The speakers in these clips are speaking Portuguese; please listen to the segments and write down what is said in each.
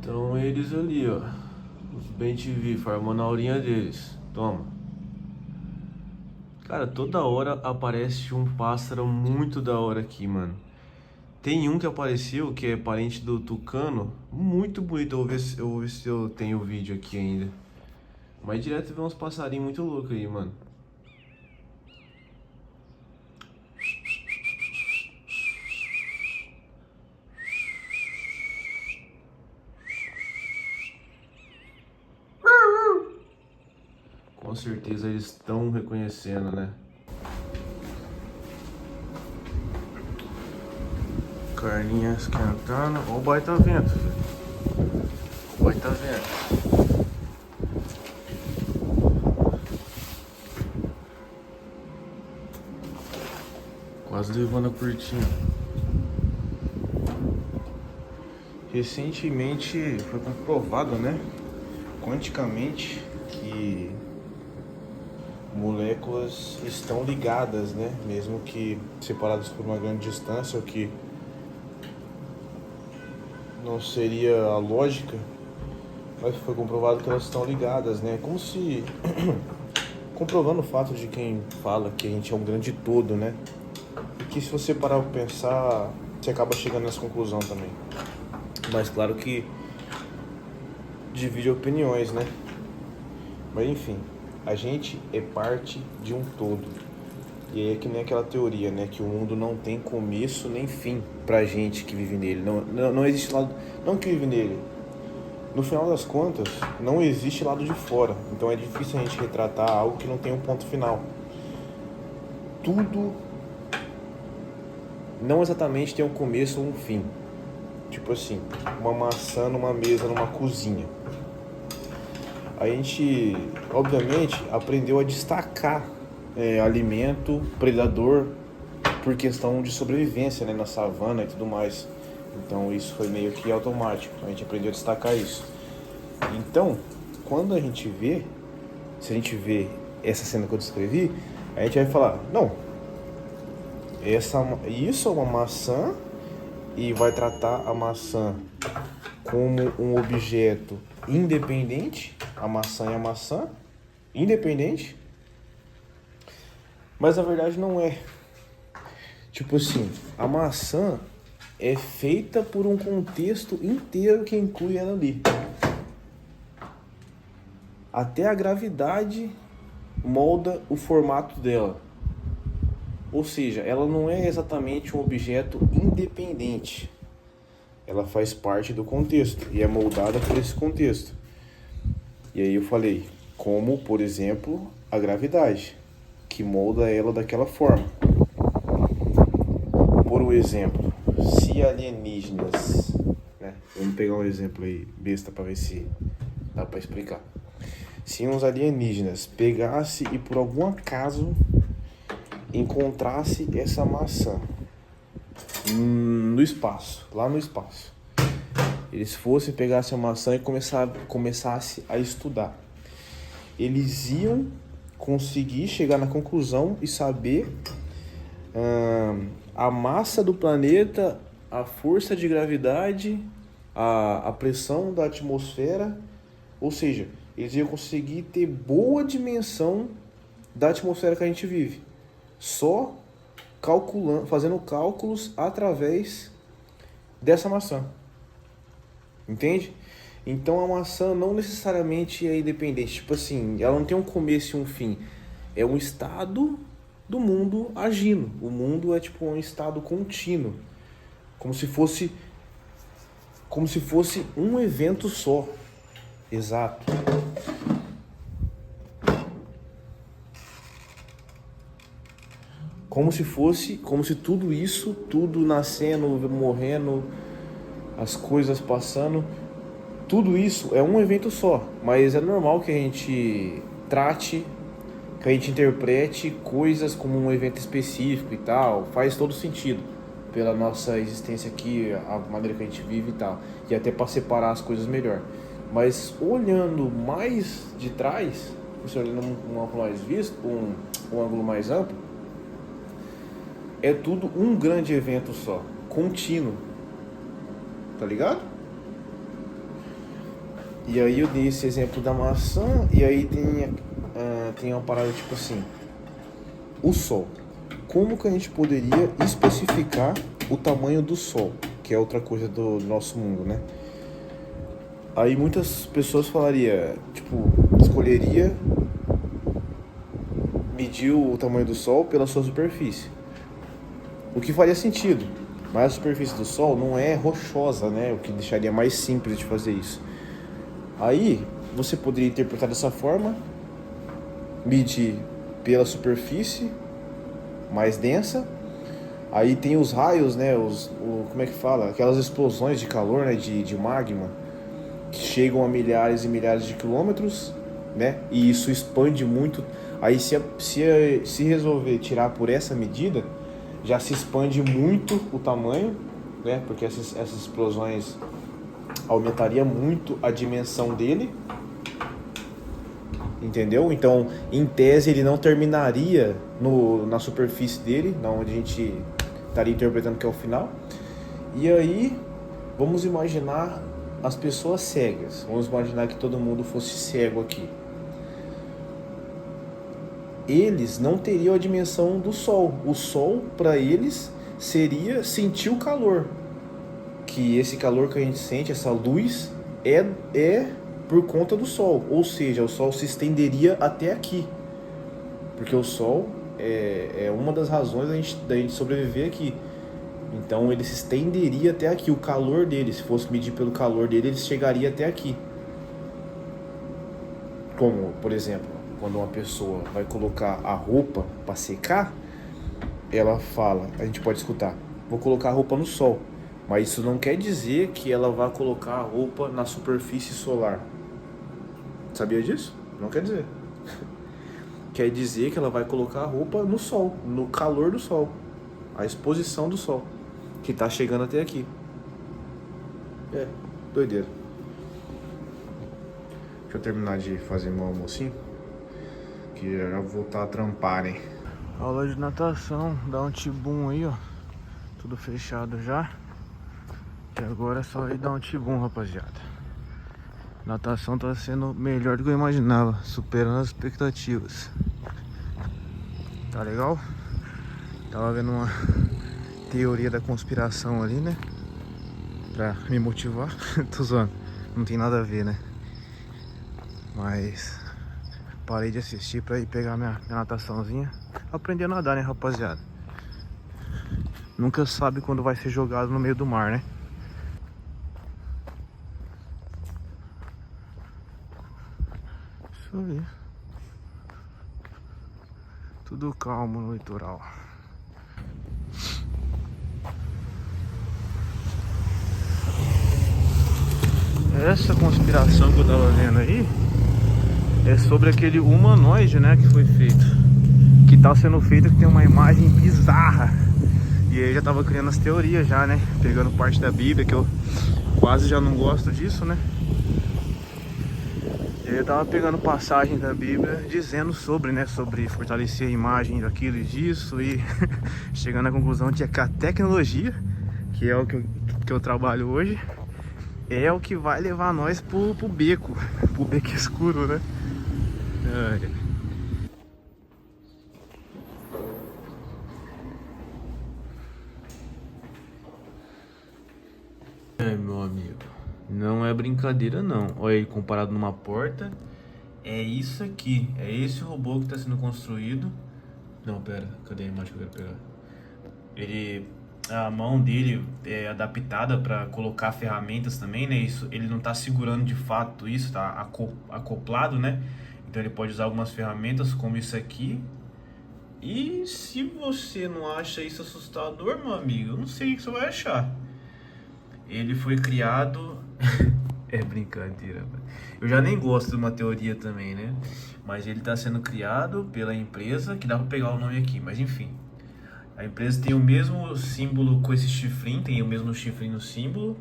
Então eles ali, ó, os Ben TV, farmando a aurinha deles. Toma. Cara, toda hora aparece um pássaro muito da hora aqui, mano. Tem um que apareceu, que é parente do tucano, muito bonito. Eu vou ver se eu tenho o vídeo aqui ainda. Mas direto vê uns passarinhos muito loucos aí, mano. Com certeza eles estão reconhecendo, né? Carninha esquentando. Ó o baita vento, filho. O baita vento. Quase levando a curtinha. Recentemente foi comprovado, né? Quanticamente que moléculas estão ligadas, né? Mesmo que separadas por uma grande distância, o que não seria a lógica, mas foi comprovado que elas estão ligadas, né? Como se comprovando o fato de quem fala que a gente é um grande todo, né? E que se você parar pra pensar, você acaba chegando nessa conclusão também. Mas claro que divide opiniões, né? Mas enfim, a gente é parte de um todo. E aí é que nem aquela teoria, né? Que o mundo não tem começo nem fim pra gente que vive nele. Não existe lado... Não que vive nele. No final das contas, não existe lado de fora. Então é difícil a gente retratar algo que não tem um ponto final. Tudo não exatamente tem um começo ou um fim. Tipo assim, uma maçã numa mesa, numa cozinha. A gente, obviamente, aprendeu a destacar alimento, predador, por questão de sobrevivência, né, na savana e tudo mais. Então isso foi meio que automático, a gente aprendeu a destacar isso. Então, quando a gente vê, se a gente vê essa cena que eu descrevi, a gente vai falar, não, isso é uma maçã, e vai tratar a maçã como um objeto independente, a maçã é a maçã, independente, mas na verdade não é. Tipo assim, a maçã é feita por um contexto inteiro que inclui ela ali. Até a gravidade molda o formato dela. Ou seja, ela não é exatamente um objeto independente. Ela faz parte do contexto e é moldada por esse contexto. E aí eu falei, como, por exemplo, a gravidade, que molda ela daquela forma. Por exemplo, se alienígenas, né? Vamos pegar um exemplo aí, besta, para ver se dá para explicar. Se uns alienígenas pegasse e por algum acaso encontrasse essa maçã no espaço, lá no espaço, eles fossem, pegassem a maçã e começassem a estudar, eles iam conseguir chegar na conclusão e saber a massa do planeta, a força de gravidade, a pressão da atmosfera, ou seja, eles iam conseguir ter boa dimensão da atmosfera que a gente vive, só calculando, fazendo cálculos através dessa maçã. Entende? Então a maçã não necessariamente é independente. Tipo assim, ela não tem um começo e um fim. É um estado do mundo agindo. O mundo é tipo um estado contínuo. Como se fosse um evento só. Exato. Como se tudo isso, tudo nascendo, morrendo, as coisas passando, tudo isso é um evento só. Mas é normal que a gente trate, que a gente interprete coisas como um evento específico e tal. Faz todo sentido pela nossa existência aqui, a maneira que a gente vive e tal. E até para separar as coisas melhor. Mas olhando mais de trás, você olhando um ângulo mais visto, um ângulo mais amplo, é tudo um grande evento só, contínuo. Tá ligado? E aí eu dei esse exemplo da maçã, e aí tem uma parada tipo assim, o Sol. Como que a gente poderia especificar o tamanho do Sol, que é outra coisa do nosso mundo, né? Aí muitas pessoas falariam, tipo, escolheria medir o tamanho do Sol pela sua superfície. O que faria sentido, mas a superfície do Sol não é rochosa, né? O que deixaria mais simples de fazer isso. Aí você poderia interpretar dessa forma, medir pela superfície mais densa. Aí tem os raios, né? Como é que fala? Aquelas explosões de calor, né? De magma que chegam a milhares e milhares de quilômetros, né? E isso expande muito. Aí se resolver tirar por essa medida, já se expande muito o tamanho, né? Porque essas explosões aumentaria muito a dimensão dele, entendeu? Então, em tese, ele não terminaria na superfície dele, na onde a gente estaria interpretando que é o final. E aí, vamos imaginar as pessoas cegas. Vamos imaginar que todo mundo fosse cego aqui. Eles não teriam a dimensão do Sol. O Sol, para eles, seria sentir o calor. Que esse calor que a gente sente, essa luz, é por conta do Sol. Ou seja, o Sol se estenderia até aqui. Porque o Sol é uma das razões da gente sobreviver aqui. Então ele se estenderia até aqui. O calor dele, se fosse medir pelo calor dele, ele chegaria até aqui. Como, por exemplo, quando uma pessoa vai colocar a roupa para secar, ela fala, a gente pode escutar, vou colocar a roupa no sol. Mas isso não quer dizer que ela vai colocar a roupa na superfície solar. Sabia disso? Não quer dizer. Quer dizer que ela vai colocar a roupa no sol, no calor do sol, a exposição do sol, que tá chegando até aqui. Doideira. Deixa eu terminar de fazer meu almocinho, que já vou voltar a trampar, né? Aula de natação, dá um tibum aí, ó. Tudo fechado já. E agora é só ir dar um tibum, rapaziada. Natação tá sendo melhor do que eu imaginava, superando as expectativas. Tá legal? Tava vendo uma teoria da conspiração ali, né? Pra me motivar. Tô zoando, não tem nada a ver, né? Mas parei de assistir pra ir pegar minha nataçãozinha. Aprender a nadar, né, rapaziada? Nunca sabe quando vai ser jogado no meio do mar, né? Isso aí. Tudo calmo no litoral. Essa conspiração que eu tava vendo aí é sobre aquele humanoide, né, que foi feito. Que tá sendo feito, que tem uma imagem bizarra. E aí já tava criando as teorias já, né? Pegando parte da Bíblia, que eu quase já não gosto disso, né? E aí eu tava pegando passagem da Bíblia dizendo sobre, né? Sobre fortalecer a imagem daquilo e disso. E chegando à conclusão de que a tecnologia, que é o que eu trabalho hoje, é o que vai levar nós pro beco escuro, né? Meu amigo, não é brincadeira não. Olha aí, comparado numa porta, é isso aqui. É esse robô que está sendo construído. Não, pera, cadê a imagem que eu quero pegar? A mão dele é adaptada para colocar ferramentas também, né? Isso, ele não está segurando de fato isso, tá acoplado, né? Então ele pode usar algumas ferramentas como isso aqui. E se você não acha isso assustador, meu amigo, eu não sei o que você vai achar. Ele foi criado... É brincadeira, mano. Eu já nem gosto de uma teoria também, né? Mas ele está sendo criado pela empresa, que dá para pegar o nome aqui, mas enfim. A empresa tem o mesmo símbolo com esse chifrinho, tem o mesmo chifrinho no símbolo.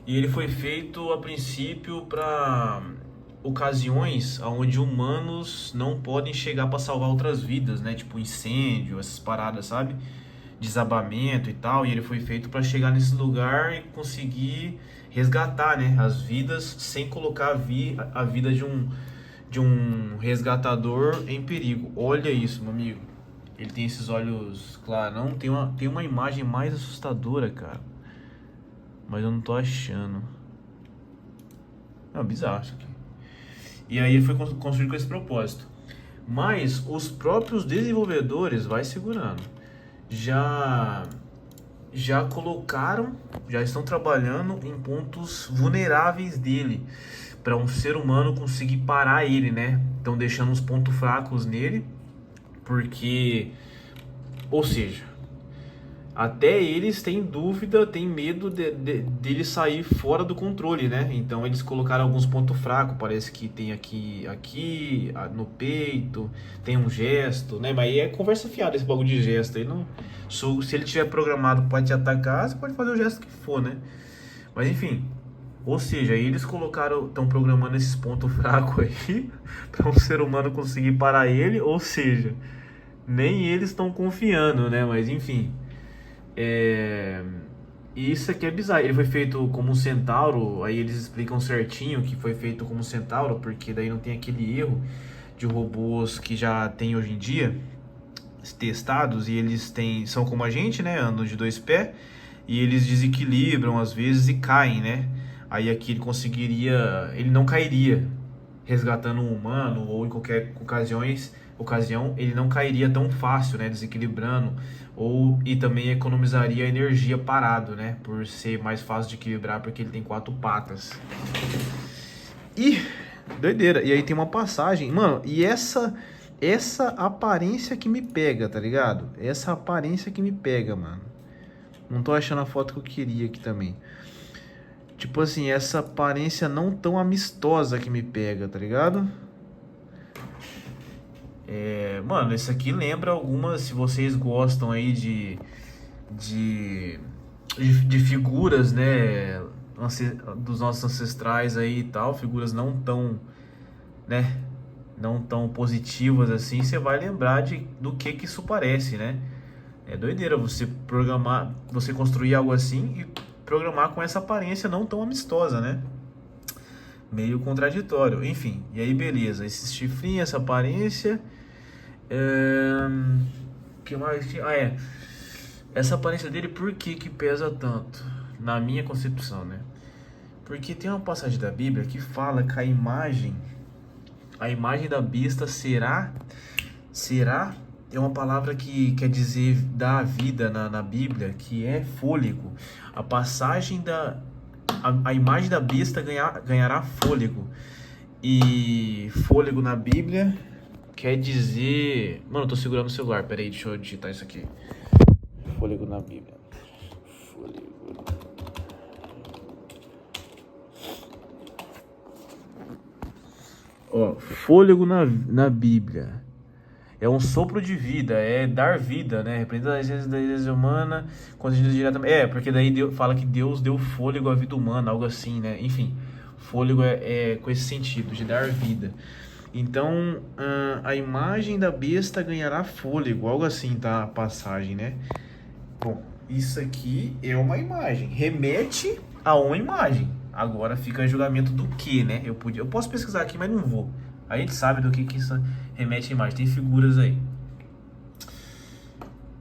E ele foi feito a princípio para ocasiões onde humanos não podem chegar para salvar outras vidas, né? Tipo incêndio, essas paradas, sabe? desabamento e tal, e ele foi feito para chegar nesse lugar e conseguir resgatar, né, as vidas sem colocar a vida de um resgatador em perigo. Olha isso, meu amigo. Ele tem esses olhos clarão. Tem uma imagem mais assustadora, cara. Mas eu não tô achando. É bizarro isso aqui. E aí ele foi construído com esse propósito. Mas os próprios desenvolvedores, vai segurando, já colocaram, já estão trabalhando em pontos vulneráveis dele, para um ser humano conseguir parar ele, né? Estão deixando os pontos fracos nele, porque, ou seja, até eles têm dúvida, têm medo dele sair fora do controle, né? Então eles colocaram alguns pontos fracos, parece que tem aqui no peito, tem um gesto, né? Mas aí é conversa fiada esse bagulho de gesto aí. Não, se ele tiver programado para te atacar, você pode fazer o gesto que for, né? Mas enfim, ou seja, eles estão programando esses pontos fracos aí para um ser humano conseguir parar ele, ou seja, nem eles estão confiando, né? Mas enfim. E isso aqui é bizarro. Ele foi feito como um centauro. Aí eles explicam certinho que foi feito como um centauro, porque daí não tem aquele erro de robôs que já tem hoje em dia testados, e eles são como a gente, né? Andam de dois pés e eles desequilibram às vezes e caem, né? Aí aqui ele não cairia resgatando um humano, ou em qualquer ocasião ele não cairia tão fácil, né, desequilibrando, e também economizaria energia parado, né, por ser mais fácil de equilibrar, porque ele tem 4 patas. E doideira. E aí tem uma passagem, mano, e essa aparência que me pega, tá ligado? Essa aparência que me pega, mano. Não tô achando a foto que eu queria aqui também. Tipo assim, essa aparência não tão amistosa que me pega, tá ligado? Mano, esse aqui lembra algumas, se vocês gostam aí de figuras, né, dos nossos ancestrais aí e tal, figuras não tão, né, não tão positivas assim, você vai lembrar do que isso parece, né? É doideira você você construir algo assim e programar com essa aparência não tão amistosa, né? Meio contraditório. Enfim, e aí beleza. Esse chifrinho, essa aparência. Que mais tinha? Essa aparência dele, por que pesa tanto? Na minha concepção, né? Porque tem uma passagem da Bíblia que fala que a imagem da besta será é uma palavra que quer dizer dar vida na Bíblia, que é fôlego. A passagem a imagem da besta ganhará fôlego. E fôlego na Bíblia quer dizer... Mano, eu tô segurando o celular, peraí, deixa eu digitar isso aqui. Fôlego na Bíblia. Fôlego. Ó, fôlego na Bíblia é um sopro de vida, é dar vida, né? Representa a essência da existência humana, quando a gente diz diretamente. Porque daí fala que Deus deu fôlego à vida humana, algo assim, né? Enfim, fôlego é com esse sentido, de dar vida. Então, a imagem da besta ganhará fôlego, algo assim, tá? A passagem, né? Bom, isso aqui é uma imagem, remete a uma imagem. Agora fica a julgamento do que, né? Eu posso pesquisar aqui, mas não vou. A gente sabe do que isso remete a imagem. Tem figuras aí.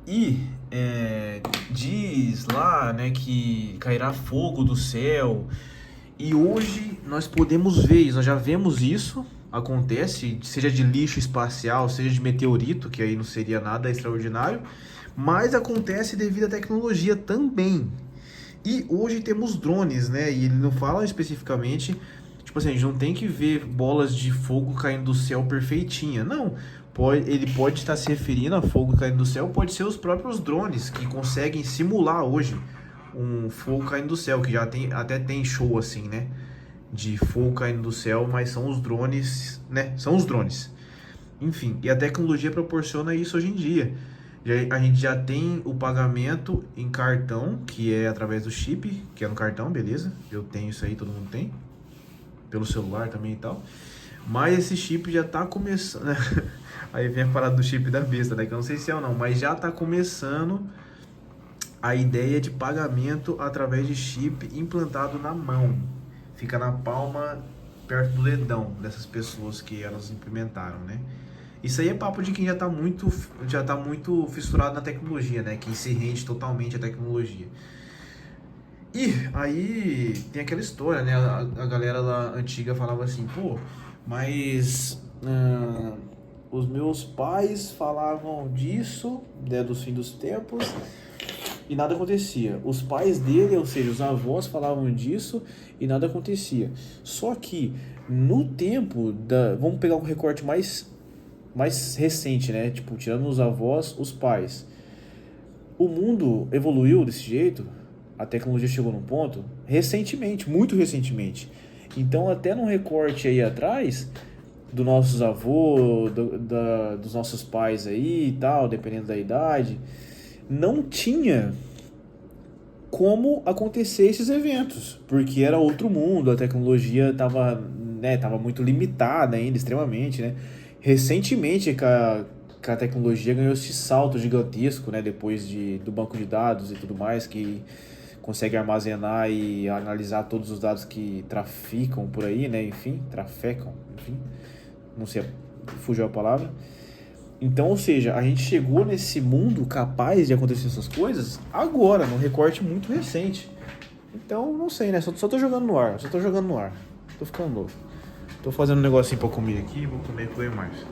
E diz lá, né, que cairá fogo do céu. E hoje nós podemos ver isso, nós já vemos isso. Acontece, seja de lixo espacial, seja de meteorito, que aí não seria nada extraordinário. Mas acontece devido à tecnologia também. E hoje temos drones, né? E ele não fala especificamente... Tipo assim, a gente não tem que ver bolas de fogo caindo do céu perfeitinha. Não, ele pode estar se referindo a fogo caindo do céu, pode ser os próprios drones que conseguem simular hoje um fogo caindo do céu, que já até tem show assim, né? De fogo caindo do céu, mas são os drones, né? São os drones. Enfim, e a tecnologia proporciona isso hoje em dia. A gente já tem o pagamento em cartão, que é através do chip, que é no cartão, beleza? Eu tenho isso aí, todo mundo tem. Pelo celular também e tal. Mas esse chip já tá começando. Aí vem a parada do chip da besta, né? Que eu não sei se é ou não, mas já tá começando a ideia de pagamento através de chip implantado na mão. Fica na palma, perto do dedão dessas pessoas que elas implementaram, né? Isso aí é papo de quem já tá muito fissurado na tecnologia, né? Quem se rende totalmente à tecnologia. E aí tem aquela história, né? A galera lá antiga falava assim, pô, mas os meus pais falavam disso, né, dos fins dos tempos, e nada acontecia. Os pais dele, ou seja, os avós falavam disso e nada acontecia. Só que no tempo da... Vamos pegar um recorte mais recente, né? Tipo, tirando os avós, os pais. O mundo evoluiu desse jeito, a tecnologia chegou num ponto recentemente, muito recentemente. Então, até num recorte aí atrás, dos nossos avós, dos nossos pais aí e tal, dependendo da idade, não tinha como acontecer esses eventos, porque era outro mundo, a tecnologia estava, né, tava muito limitada ainda, extremamente, né? Recentemente que a tecnologia ganhou esse salto gigantesco, né, depois do banco de dados e tudo mais, que consegue armazenar e analisar todos os dados que traficam por aí, né, enfim, trafecam, enfim, não sei, fugiu a palavra. Então, ou seja, a gente chegou nesse mundo capaz de acontecer essas coisas agora, num recorte muito recente. Então, não sei, né? Só tô jogando no ar, Tô ficando louco. Tô fazendo um negocinho pra comer aqui e vou comer mais.